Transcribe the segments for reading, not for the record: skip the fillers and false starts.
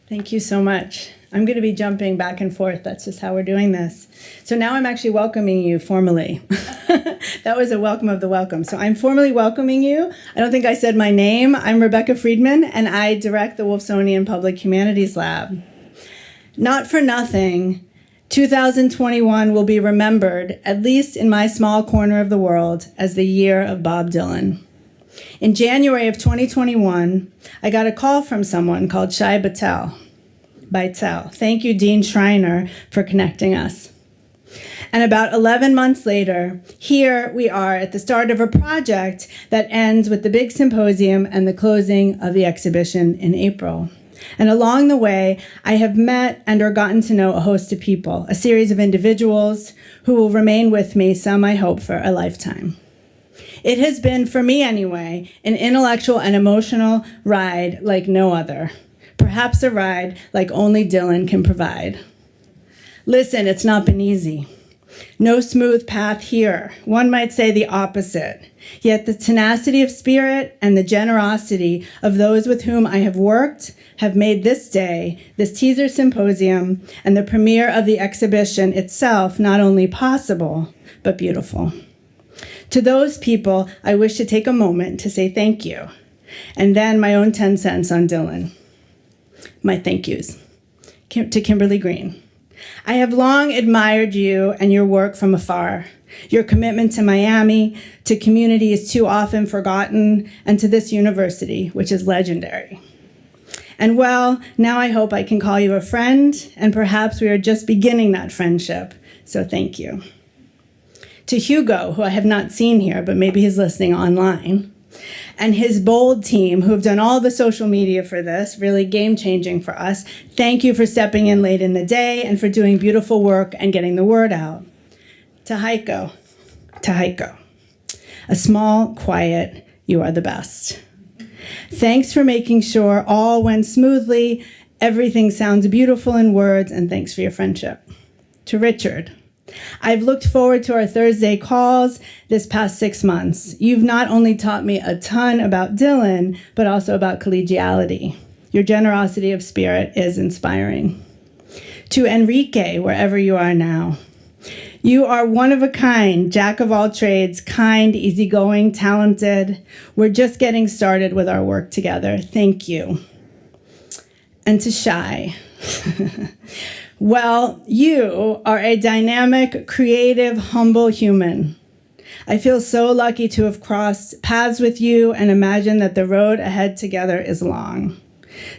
Thank you so much. I'm going to be jumping back and forth. That's just how we're doing this. So now I'm actually welcoming you formally. That was a welcome of the welcome. So I'm formally welcoming you. I don't think I said my name. I'm Rebecca Friedman, and I direct the Wolfsonian Public Humanities Lab. Not for nothing, 2021 will be remembered, at least in my small corner of the world, as the year of Bob Dylan. In January of 2021, I got a call from someone called Shai Batel. Thank you, Dean Schreiner, for connecting us. And about 11 months later, here we are at the start of a project that ends with the big symposium and the closing of the exhibition in April. And along the way, I have met and or gotten to know a host of people, a series of individuals who will remain with me, some I hope, for a lifetime. It has been, for me anyway, an intellectual and emotional ride like no other. Perhaps a ride like only Dylan can provide. Listen, it's not been easy. No smooth path here. One might say the opposite. Yet the tenacity of spirit and the generosity of those with whom I have worked have made this day, this teaser symposium, and the premiere of the exhibition itself not only possible, but beautiful. To those people, I wish to take a moment to say thank you, and then my own 10 cents on Dylan. My thank yous. To Kimberly Green. I have long admired you and your work from afar, your commitment to Miami, to communities too often forgotten, and to this university, which is legendary. And well, now I hope I can call you a friend, and perhaps we are just beginning that friendship, so thank you. To Hugo, who I have not seen here, but maybe he's listening online, and his bold team who have done all the social media for this, really game-changing for us. Thank you for stepping in late in the day and for doing beautiful work and getting the word out. To Heiko, a small, quiet, you are the best. Thanks for making sure all went smoothly, everything sounds beautiful in words, and thanks for your friendship. To Richard, I've looked forward to our Thursday calls this past 6 months. You've not only taught me a ton about Dylan, but also about collegiality. Your generosity of spirit is inspiring. To Enrique, wherever you are now, you are one of a kind, jack of all trades, kind, easygoing, talented. We're just getting started with our work together. Thank you. And to Shai. Well, you are a dynamic, creative, humble human. I feel so lucky to have crossed paths with you and imagine that the road ahead together is long.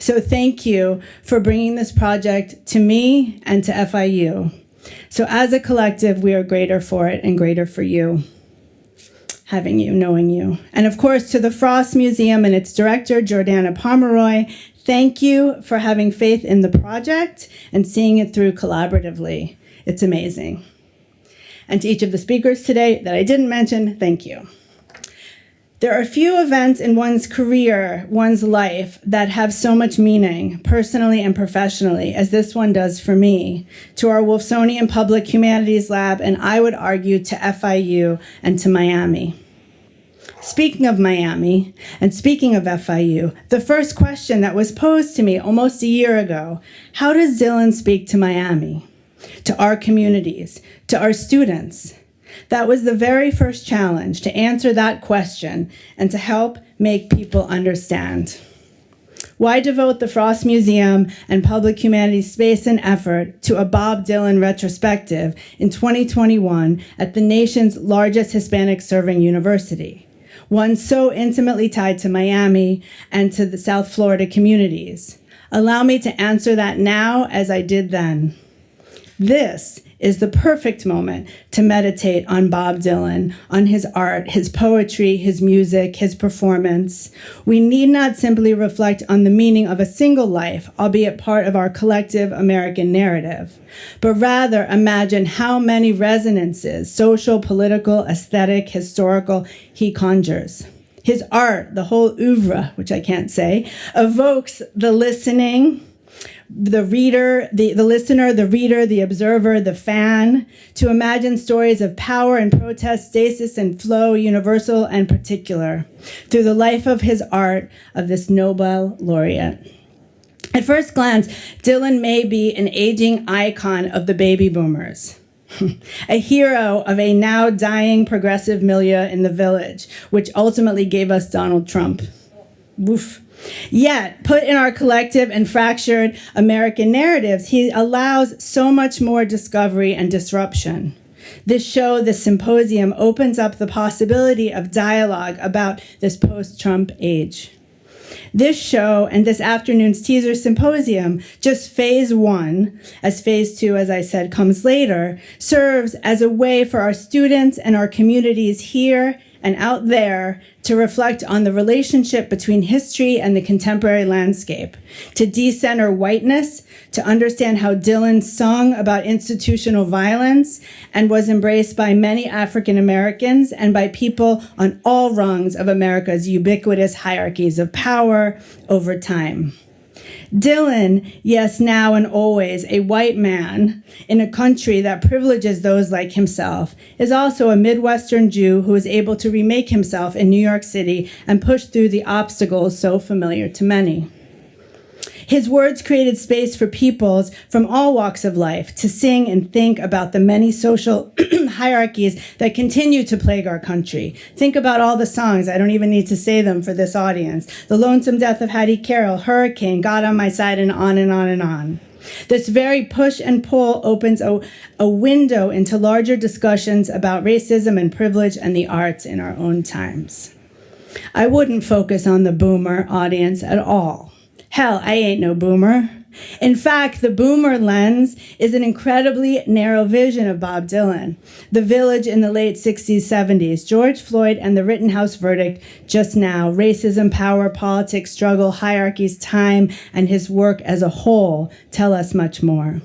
So thank you for bringing this project to me and to FIU. So as a collective, we are greater for it and greater for you, having you, knowing you. And of course, to the Frost Museum and its director, Jordana Pomeroy, thank you for having faith in the project and seeing it through collaboratively. It's amazing. And to each of the speakers today that I didn't mention, thank you. There are few events in one's career, one's life, that have so much meaning, personally and professionally, as this one does for me, to our Wolfsonian Public Humanities Lab, and I would argue to FIU and to Miami. Speaking of Miami, and speaking of FIU, the first question that was posed to me almost a year ago, how does Dylan speak to Miami, to our communities, to our students? That was the very first challenge, to answer that question and to help make people understand. Why devote the Frost Museum and Public Humanities space and effort to a Bob Dylan retrospective in 2021 at the nation's largest Hispanic-serving university? One so intimately tied to Miami and to the South Florida communities. Allow me to answer that now as I did then. This is the perfect moment to meditate on Bob Dylan, on his art, his poetry, his music, his performance. We need not simply reflect on the meaning of a single life, albeit part of our collective American narrative, but rather imagine how many resonances, social, political, aesthetic, historical, he conjures. His art, the whole oeuvre, which I can't say, evokes the listening, the reader, the listener, the reader, the observer, the fan, to imagine stories of power and protest, stasis and flow, universal and particular, through the life of his art of this Nobel laureate. At first glance, Dylan may be an aging icon of the baby boomers, a hero of a now dying progressive milieu in the Village, which ultimately gave us Donald Trump. Woof. Yet, put in our collective and fractured American narratives, he allows so much more discovery and disruption. This show, this symposium, opens up the possibility of dialogue about this post-Trump age. This show and this afternoon's teaser symposium, just phase one, as phase two, as I said, comes later, serves as a way for our students and our communities here and out there to reflect on the relationship between history and the contemporary landscape, to decenter whiteness, to understand how Dylan sung about institutional violence and was embraced by many African Americans and by people on all rungs of America's ubiquitous hierarchies of power over time. Dylan, yes, now and always a white man in a country that privileges those like himself, is also a Midwestern Jew who is able to remake himself in New York City and push through the obstacles so familiar to many. His words created space for peoples from all walks of life to sing and think about the many social hierarchies that continue to plague our country. Think about all the songs. I don't even need to say them for this audience. The Lonesome Death of Hattie Carroll, Hurricane, God on My Side, and on and on and on. This very push and pull opens a window into larger discussions about racism and privilege and the arts in our own times. I wouldn't focus on the boomer audience at all. Hell, I ain't no boomer. In fact, the boomer lens is an incredibly narrow vision of Bob Dylan. The Village in the late 60s, 70s, George Floyd and the Rittenhouse verdict just now, racism, power, politics, struggle, hierarchies, time, and his work as a whole tell us much more.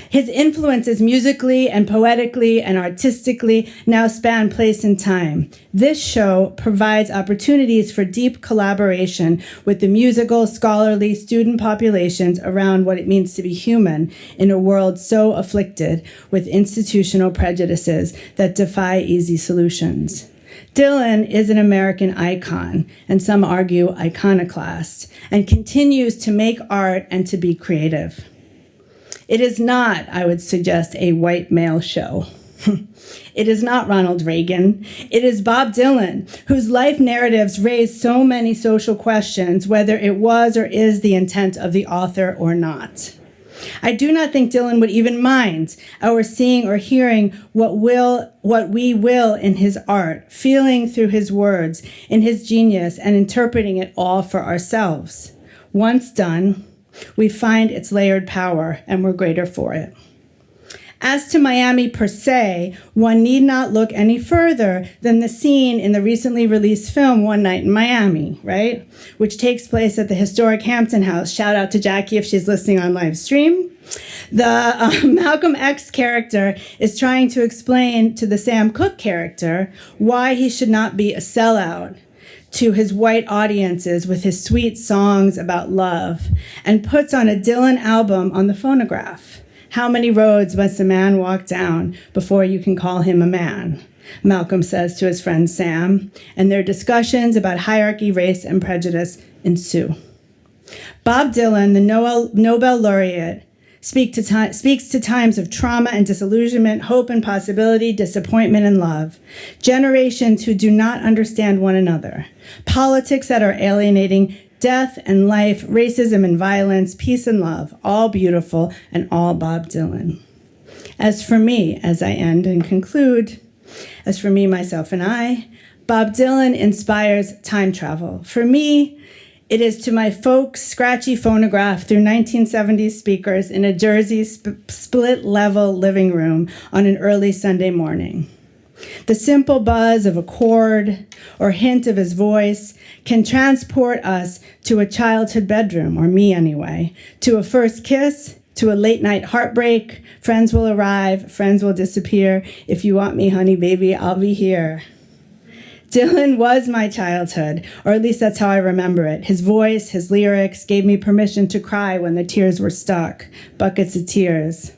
His influences musically and poetically and artistically now span place and time. This show provides opportunities for deep collaboration with the musical, scholarly, student populations around what it means to be human in a world so afflicted with institutional prejudices that defy easy solutions. Dylan is an American icon, and some argue iconoclast, and continues to make art and to be creative. It is not, I would suggest, a white male show. It is not Ronald Reagan. It is Bob Dylan, whose life narratives raise so many social questions, whether it was or is the intent of the author or not. I do not think Dylan would even mind our seeing or hearing what we will in his art, feeling through his words, in his genius, and interpreting it all for ourselves. Once done, we find its layered power, and we're greater for it. As to Miami per se, one need not look any further than the scene in the recently released film One Night in Miami, right? Which takes place at the historic Hampton House. Shout out to Jackie if she's listening on live stream. The Malcolm X character is trying to explain to the Sam Cooke character why he should not be a sellout to his white audiences with his sweet songs about love, and puts on a Dylan album on the phonograph. How many roads must a man walk down before you can call him a man? Malcolm says to his friend Sam, and their discussions about hierarchy, race, and prejudice ensue. Bob Dylan, the Nobel laureate, speaks to times of trauma and disillusionment, hope and possibility, disappointment and love. Generations who do not understand one another. Politics that are alienating, death and life, racism and violence, peace and love, all beautiful and all Bob Dylan. As for me, as I end and conclude, as for me, myself, and I, Bob Dylan inspires time travel. For me, it is to my folks' scratchy phonograph through 1970s speakers in a Jersey split-level living room on an early Sunday morning. The simple buzz of a chord or hint of his voice can transport us to a childhood bedroom, or me anyway, to a first kiss, to a late-night heartbreak. Friends will arrive, friends will disappear. If you want me, honey, baby, I'll be here. Dylan was my childhood, or at least that's how I remember it. His voice, his lyrics gave me permission to cry when the tears were stuck, buckets of tears.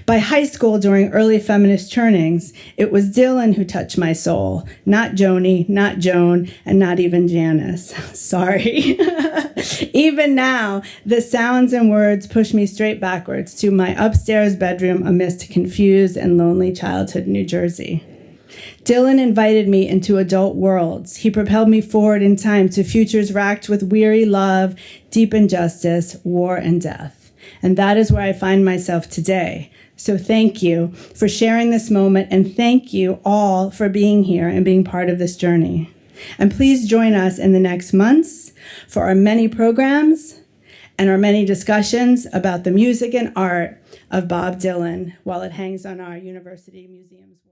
By high school, during early feminist churnings, it was Dylan who touched my soul, not Joni, not Joan, and not even Janice. Sorry. Even now, the sounds and words push me straight backwards to my upstairs bedroom amidst confused and lonely childhood New Jersey. Dylan invited me into adult worlds. He propelled me forward in time to futures racked with weary love, deep injustice, war, and death. And that is where I find myself today. So thank you for sharing this moment, and thank you all for being here and being part of this journey. And please join us in the next months for our many programs and our many discussions about the music and art of Bob Dylan while it hangs on our university museums.